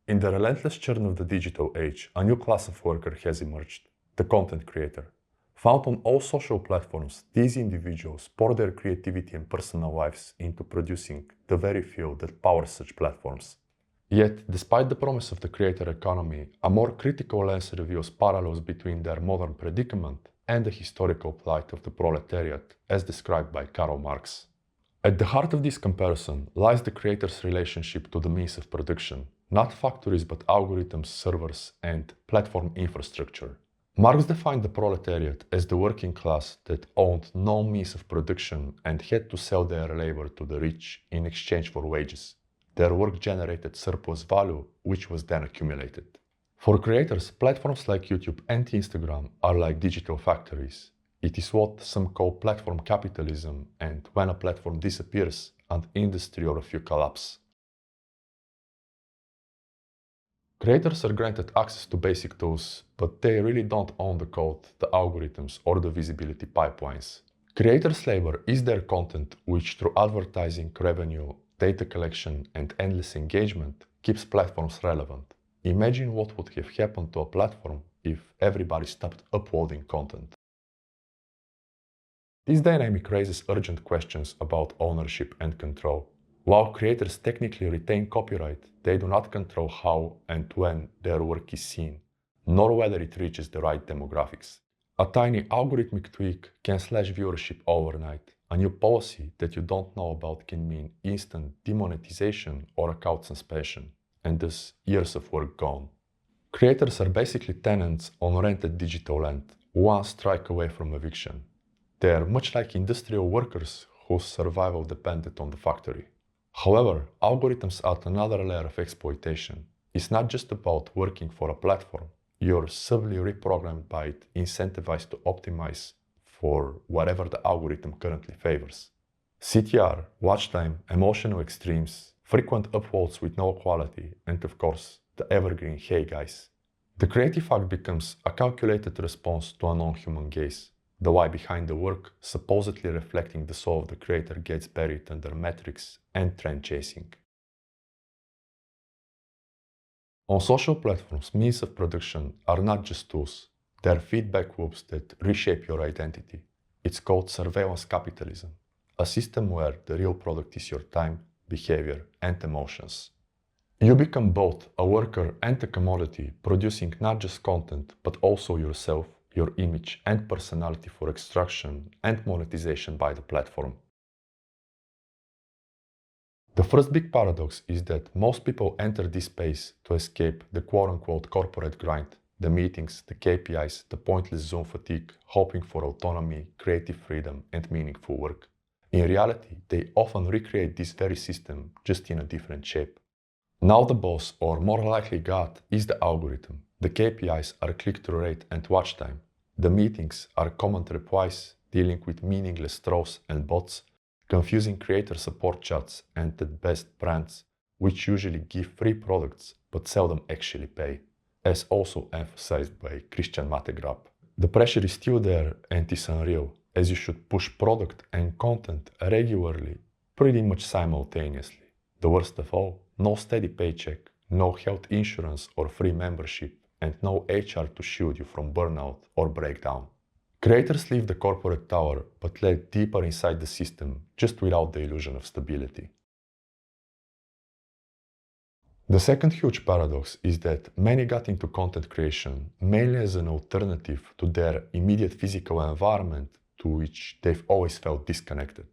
In the relentless churn of the digital age, a new class of worker has emerged, the content creator. Found on all social platforms, these individuals pour their creativity and personal lives into producing the very fuel that powers such platforms. Yet, despite the promise of the creator economy, a more critical lens reveals parallels between their modern predicament and the historical plight of the proletariat, as described by Karl Marx. At the heart of this comparison lies the creator's relationship to the means of production, not factories but algorithms, servers, and platform infrastructure. Marx defined the proletariat as the working class that owned no means of production and had to sell their labor to the rich in exchange for wages. Their work generated surplus value, which was then accumulated. For creators, platforms like YouTube and Instagram are like digital factories. It is what some call platform capitalism, and when a platform disappears, an industry or a few collapse. Creators are granted access to basic tools, but they really don't own the code, the algorithms, or the visibility pipelines. Creators' labor is their content, which through advertising, revenue, data collection, and endless engagement keeps platforms relevant. Imagine what would have happened to a platform if everybody stopped uploading content. This dynamic raises urgent questions about ownership and control. While creators technically retain copyright, they do not control how and when their work is seen, nor whether it reaches the right demographics. A tiny algorithmic tweak can slash viewership overnight. A new policy that you don't know about can mean instant demonetization or account suspension, and thus years of work gone. Creators are basically tenants on rented digital land, one strike away from eviction. They are much like industrial workers whose survival depended on the factory. However, algorithms add another layer of exploitation. It's not just about working for a platform. You're subtly reprogrammed by it, incentivized to optimize for whatever the algorithm currently favors. CTR, watch time, emotional extremes, frequent upvotes with no quality, and of course, the evergreen "hey guys." The creative act becomes a calculated response to a non-human gaze. The why behind the work, supposedly reflecting the soul of the creator, gets buried under metrics and trend chasing. On social platforms, means of production are not just tools, they're feedback loops that reshape your identity. It's called surveillance capitalism, a system where the real product is your time, behavior, and emotions. You become both a worker and a commodity, producing not just content, but also yourself, your image and personality for extraction and monetization by the platform. The first big paradox is that most people enter this space to escape the quote-unquote corporate grind, the meetings, the KPIs, the pointless Zoom fatigue, hoping for autonomy, creative freedom, and meaningful work. In reality, they often recreate this very system, just in a different shape. Now the boss, or more likely God, is the algorithm. The KPIs are click-through rate and watch time. The meetings are comment replies, dealing with meaningless trolls and bots, confusing creator support chats, and at best brands, which usually give free products but seldom actually pay, as also emphasized by Christian Mategrab. The pressure is still there and is unreal, as you should push product and content regularly, pretty much simultaneously. The worst of all, no steady paycheck, no health insurance or free membership, and no HR to shield you from burnout or breakdown. Creators leave the corporate tower but let deeper inside the system, just without the illusion of stability. The second huge paradox is that many got into content creation mainly as an alternative to their immediate physical environment to which they've always felt disconnected.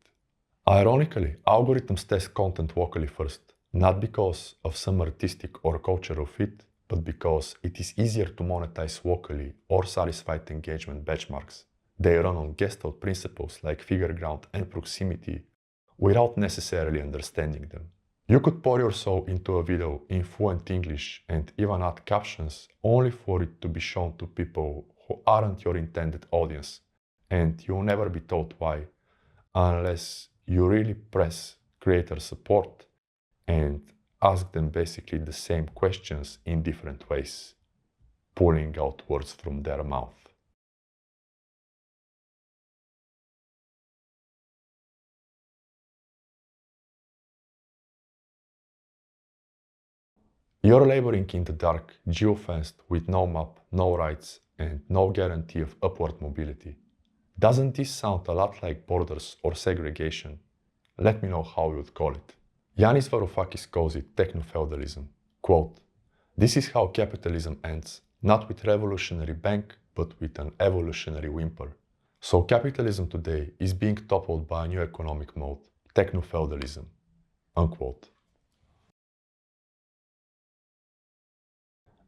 Ironically, algorithms test content locally first, not because of some artistic or cultural fit, but because it is easier to monetize locally or satisfy engagement benchmarks. They run on Gestalt principles like figure ground and proximity without necessarily understanding them. You could pour your soul into a video in fluent English and even add captions only for it to be shown to people who aren't your intended audience, and you'll never be told why, unless you really press creator support and ask them basically the same questions in different ways, pulling out words from their mouth. You're laboring in the dark, geofenced, with no map, no rights, and no guarantee of upward mobility. Doesn't this sound a lot like borders or segregation? Let me know how you would call it. Yanis Varoufakis calls it techno-feudalism. Quote, "This is how capitalism ends, not with revolutionary bang, but with an evolutionary whimper. So capitalism today is being toppled by a new economic mode, techno-feudalism." Unquote.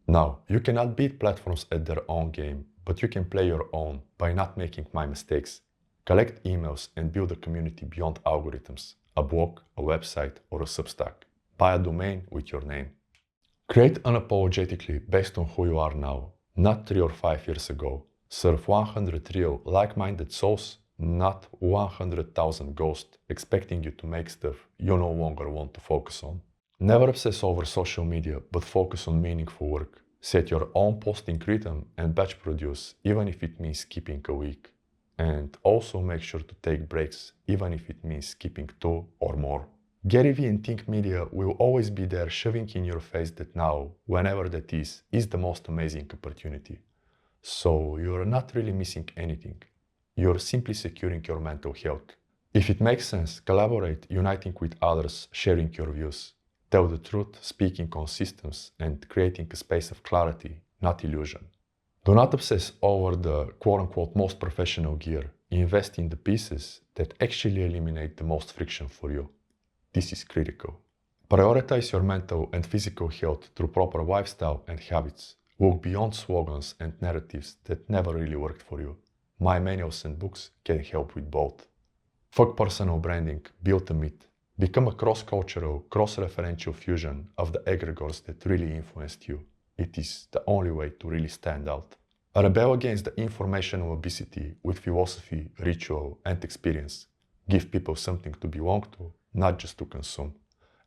Now, you cannot beat platforms at their own game, but you can play your own by not making my mistakes. Collect emails and build a community beyond algorithms, a blog, a website, or a Substack. Buy a domain with your name. Create unapologetically based on who you are now, not 3 or 5 years ago. Serve 100 real, like-minded souls, not 100,000 ghosts expecting you to make stuff you no longer want to focus on. Never obsess over social media, but focus on meaningful work. Set your own posting rhythm and batch produce, even if it means skipping a week. And also make sure to take breaks, even if it means skipping 2 or more. Gary Vee and Think Media will always be there shoving in your face that now, whenever that is the most amazing opportunity. So you're not really missing anything. You're simply securing your mental health. If it makes sense, collaborate, uniting with others, sharing your views. Tell the truth, speaking on systems, and creating a space of clarity, not illusion. Do not obsess over the quote-unquote most professional gear. Invest in the pieces that actually eliminate the most friction for you. This is critical. Prioritize your mental and physical health through proper lifestyle and habits. Look beyond slogans and narratives that never really worked for you. My manuals and books can help with both. Fuck personal branding, build a myth. Become a cross-cultural, cross-referential fusion of the egregores that really influenced you. It is the only way to really stand out. Rebel against the informational obesity with philosophy, ritual, and experience. Give people something to belong to, not just to consume.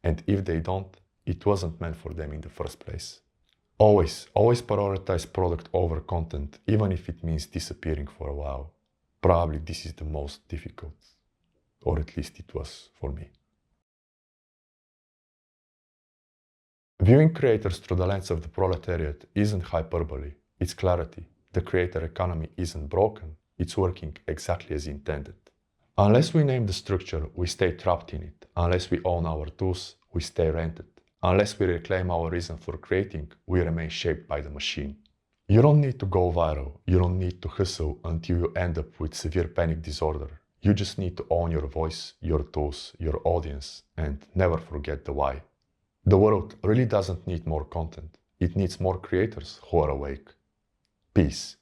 And if they don't, it wasn't meant for them in the first place. Always prioritize product over content, even if it means disappearing for a while. Probably this is the most difficult, or at least it was for me. Viewing creators through the lens of the proletariat isn't hyperbole, it's clarity. The creator economy isn't broken, it's working exactly as intended. Unless we name the structure, we stay trapped in it. Unless we own our tools, we stay rented. Unless we reclaim our reason for creating, we remain shaped by the machine. You don't need to go viral, you don't need to hustle until you end up with severe panic disorder. You just need to own your voice, your tools, your audience, and never forget the why. The world really doesn't need more content. It needs more creators who are awake. Peace.